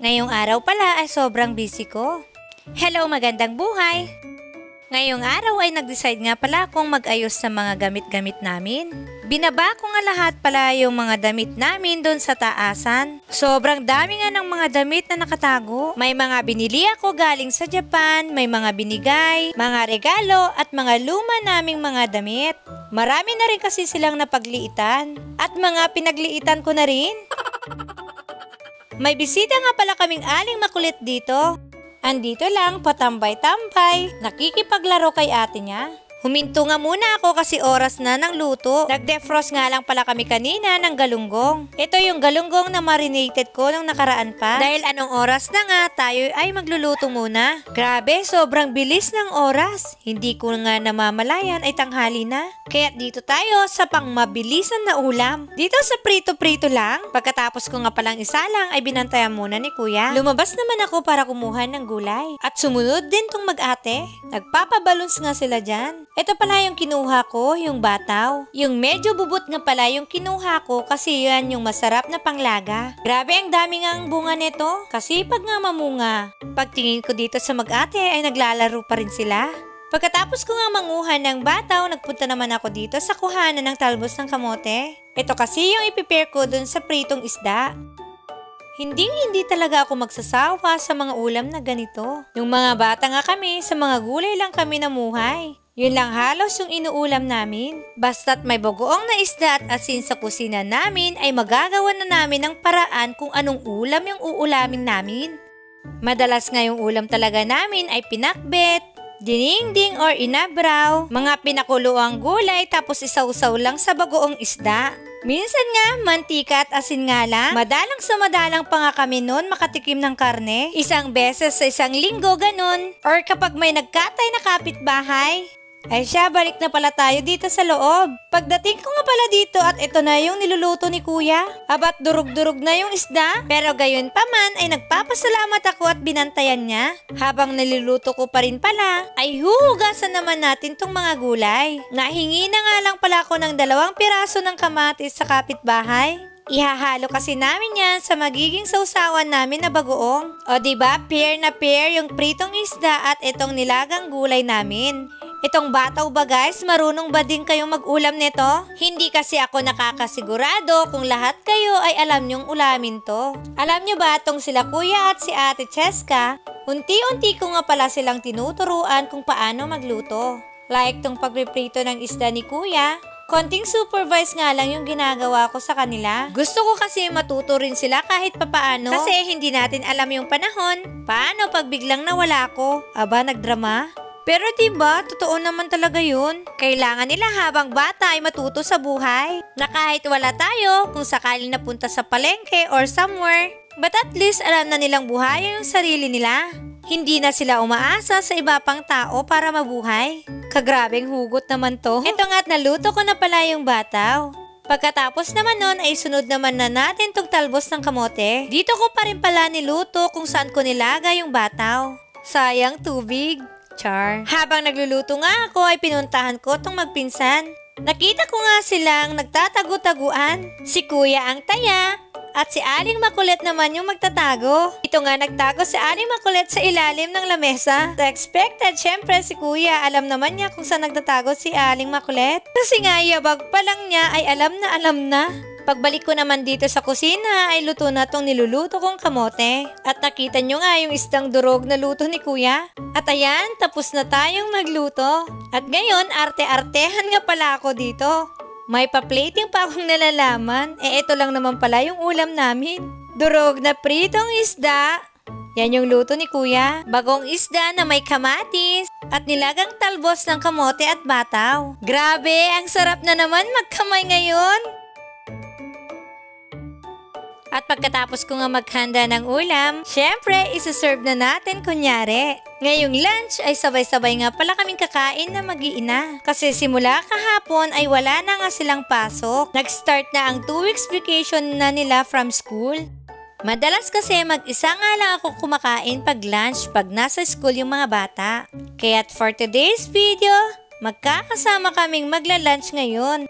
Ngayong araw pala ay sobrang busy ko. Hello, magandang buhay! Ngayong araw ay nag-decide nga pala akong mag-ayos sa mga gamit-gamit namin. Binaba ko nga lahat pala yung mga damit namin doon sa taasan. Sobrang dami nga ng mga damit na nakatago. May mga binili ako galing sa Japan, may mga binigay, mga regalo at mga luma naming mga damit. Marami na rin kasi silang napagliitan. At mga pinagliitan ko na rin. May bisita nga pala kaming aling makulit dito. Andito lang, patambay-tambay, nakikipaglaro kay ate niya. Huminto nga muna ako kasi oras na ng luto. Nag-defrost nga lang pala kami kanina ng galunggong. Ito yung galunggong na marinated ko nung nakaraan pa. Dahil anong oras na nga, tayo ay magluluto muna. Grabe, sobrang bilis ng oras. Hindi ko nga namamalayan ay tanghali na. Kaya dito tayo sa pangmabilisan na ulam. Dito sa prito-prito lang. Pagkatapos ko nga palang isa lang ay binantayan muna ni kuya. Lumabas naman ako para kumuha ng gulay. At sumunod din tong mag-ate. Nagpapabalons nga sila dyan. Ito pala yung kinuha ko, yung bataw. Yung medyo bubot nga pala yung kinuha ko kasi yan yung masarap na panglaga. Grabe ang dami nga ang bunga nito. Kasi pag nga mamunga. Pagtingin ko dito sa mag-ate ay naglalaro pa rin sila. Pagkatapos ko nga manguha ng bataw, nagpunta naman ako dito sa kuhanan ng talbos ng kamote. Ito kasi yung i-prepare ko dun sa pritong isda. Hindi talaga ako magsasawa sa mga ulam na ganito. Yung mga bata nga kami, sa mga gulay lang kami namuhay. Yun lang halos yung inuulam namin. Basta't may bagoong na isda at asin sa kusina namin ay magagawa na namin ng paraan kung anong ulam yung uulamin namin. Madalas nga yung ulam talaga namin ay pinakbet, dinengdeng or inabraw, mga pinakuloang gulay tapos isawsaw lang sa bagoong isda. Minsan nga, mantika at asin nga lang. Madalang sa madalang pa nga kami noon makatikim ng karne. Isang beses sa isang linggo ganun. Or kapag may nagkatay na kapitbahay. Ay siya, balik na pala tayo dito sa loob. Pagdating ko nga pala dito at ito na yung niluluto ni kuya. Abat durug-durug na yung isda. Pero gayon pa man ay nagpapasalamat ako at binantayan niya. Habang niluluto ko pa rin pala, ay huhugasan naman natin tong mga gulay. Nahingi na nga lang pala ako ng 2 piraso ng kamatis sa kapitbahay. Ihahalo kasi namin yan sa magiging sausawan namin na bagoong. O diba, pair na pair yung pritong isda at itong nilagang gulay namin. Itong bataw ba guys, marunong ba din kayong mag-ulam nito? Hindi kasi ako nakakasigurado kung lahat kayo ay alam nyong ulamin to. Alam nyo ba itong sila kuya at si ate Cheska? Unti-unti ko nga pala silang tinuturuan kung paano magluto. Like tong pagpiprito ng isda ni kuya. Konting supervise nga lang yung ginagawa ko sa kanila. Gusto ko kasi matuto rin sila kahit papaano. Kasi hindi natin alam yung panahon. Paano pag biglang nawala ko? Aba, nagdrama? Pero diba, totoo naman talaga yun. Kailangan nila habang bata ay matuto sa buhay. Na kahit wala tayo, kung sakaling napunta sa palengke or somewhere, but at least alam na nilang buhay yung sarili nila. Hindi na sila umaasa sa iba pang tao para mabuhay. Kagrabeng hugot naman to. Ito nga't naluto ko na pala yung bataw. Pagkatapos naman nun ay sunod naman na natin tong talbos ng kamote. Dito ko pa rin pala niluto kung saan ko nilagay yung bataw. Sayang tubig. Char. Habang nagluluto nga ako ay pinuntahan ko tong magpinsan. Nakita ko nga silang nagtatago-taguan. Si kuya ang taya at si aling makulit naman yung magtatago. Ito nga nagtago si aling makulit sa ilalim ng lamesa. So expected, syempre si kuya alam naman niya kung saan nagtatago si aling makulit. Kasi nga yabag pa lang niya ay alam na. Pagbalik ko naman dito sa kusina ay luto na tong niluluto kong kamote. At nakita nyo nga yung isdang durog na luto ni kuya. At ayan, tapos na tayong magluto. At ngayon, arte-artehan nga pala ako dito. May pa-plating pa akong nalalaman. Ito lang naman pala yung ulam namin. Durog na pritong isda. Yan yung luto ni kuya. Bagong isda na may kamatis. At nilagang talbos ng kamote at bataw. Grabe, ang sarap na naman magkamay ngayon. At pagkatapos ko nga maghanda ng ulam, syempre, isa-serve na natin kunyari. Ngayong lunch ay sabay-sabay nga pala kaming kakain na mag-iina. Kasi simula kahapon ay wala na nga silang pasok. Nag-start na ang 2 weeks vacation na nila from school. Madalas kasi mag-isa nga lang ako kumakain pag lunch pag nasa school yung mga bata. Kaya't for today's video, magkakasama kaming magla-lunch ngayon.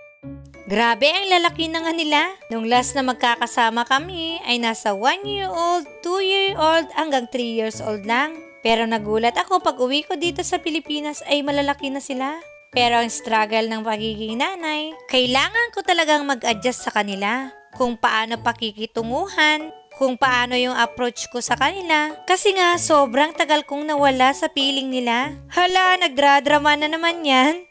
Grabe ang lalaki na nga nila. Nung last na magkakasama kami ay nasa 1-year-old, 2-year-old old hanggang 3 years old lang. Pero nagulat ako pag uwi ko dito sa Pilipinas ay malalaki na sila. Pero ang struggle ng pagiging nanay, kailangan ko talagang mag-adjust sa kanila. Kung paano pakikitunguhan, kung paano yung approach ko sa kanila. Kasi nga, sobrang tagal kong nawala sa piling nila. Hala, nagdradrama na naman yan.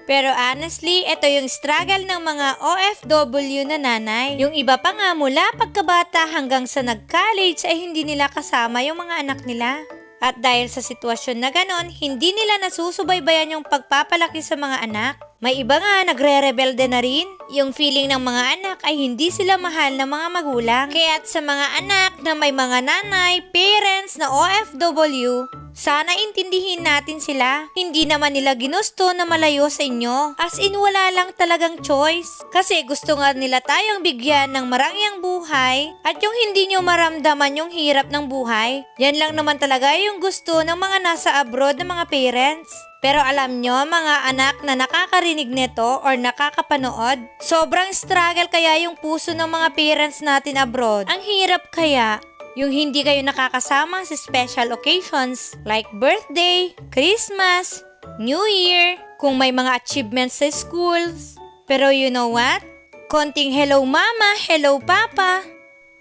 Pero honestly, ito yung struggle ng mga OFW na nanay. Yung iba pa nga mula pagkabata hanggang sa nag-college ay hindi nila kasama yung mga anak nila. At dahil sa sitwasyon na ganon, hindi nila nasusubaybayan yung pagpapalaki sa mga anak. May iba nga nagre-rebelde na rin. Yung feeling ng mga anak ay hindi sila mahal ng mga magulang. Kaya't sa mga anak na may mga nanay, parents na OFW, sana intindihin natin sila. Hindi naman nila ginusto na malayo sa inyo. As in wala lang talagang choice. Kasi gusto nga nila tayong bigyan ng marangyang buhay at yung hindi nyo maramdaman yung hirap ng buhay. Yan lang naman talaga yung gusto ng mga nasa abroad ng mga parents. Pero alam nyo mga anak na nakakarinig nito or nakakapanood, sobrang struggle kaya yung puso ng mga parents natin abroad. Ang hirap kaya yung hindi kayo nakakasama sa special occasions like birthday, Christmas, New Year, kung may mga achievements sa schools. Pero you know what? Konting hello mama, hello papa.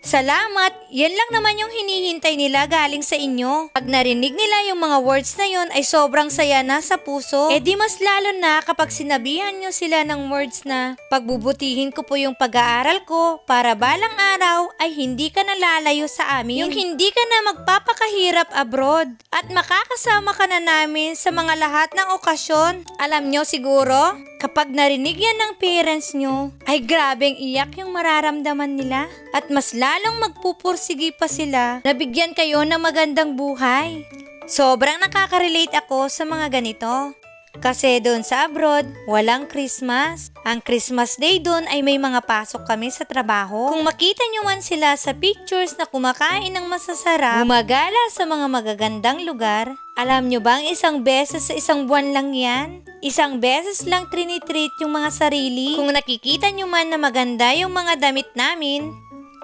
Salamat, yan lang naman yung hinihintay nila galing sa inyo. Pag narinig nila yung mga words na yun ay sobrang saya na sa puso. E di mas lalo na kapag sinabihan nyo sila ng words na pagbubutihin ko po yung pag-aaral ko para balang araw ay hindi ka nalalayo sa amin. Yung hindi ka na magpapakahirap abroad at makakasama ka na namin sa mga lahat ng okasyon. Alam nyo siguro, kapag narinig yan ng parents nyo, ay grabeng iyak yung mararamdaman nila. At mas lalong magpupursigi pa sila na bigyan kayo ng magandang buhay. Sobrang nakaka-relate ako sa mga ganito. Kasi doon sa abroad, walang Christmas. Ang Christmas Day doon ay may mga pasok kami sa trabaho. Kung makita nyo man sila sa pictures na kumakain ng masasarap, gumagala sa mga magagandang lugar, alam nyo bang isang beses sa isang buwan lang yan? Isang beses lang trinitreat yung mga sarili. Kung nakikita nyo man na maganda yung mga damit namin,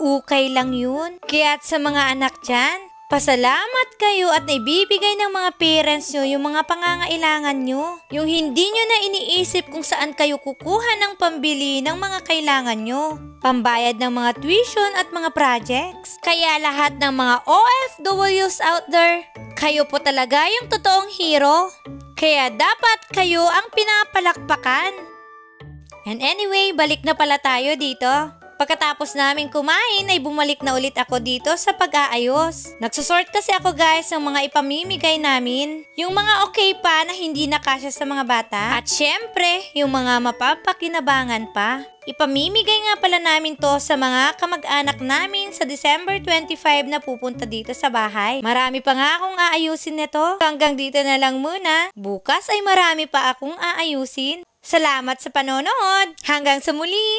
ukay lang yun. Kaya't sa mga anak dyan, pasalamat kayo at naibibigay ng mga parents nyo yung mga pangangailangan nyo. Yung hindi nyo na iniisip kung saan kayo kukuha ng pambili ng mga kailangan nyo. Pambayad ng mga tuition at mga projects. Kaya lahat ng mga OFWs out there, kayo po talaga yung totoong hero. Kaya dapat kayo ang pinapalakpakan. And anyway, balik na pala tayo dito. Pagkatapos namin kumain ay bumalik na ulit ako dito sa pag-aayos. Nagsusort kasi ako guys ng mga ipamimigay namin. Yung mga okay pa na hindi nakasya sa mga bata. At syempre, yung mga mapapakinabangan pa. Ipamimigay nga pala namin to sa mga kamag-anak namin sa December 25 na pupunta dito sa bahay. Marami pa nga akong aayusin nito. Hanggang dito na lang muna. Bukas ay marami pa akong aayusin. Salamat sa panonood. Hanggang sa muli!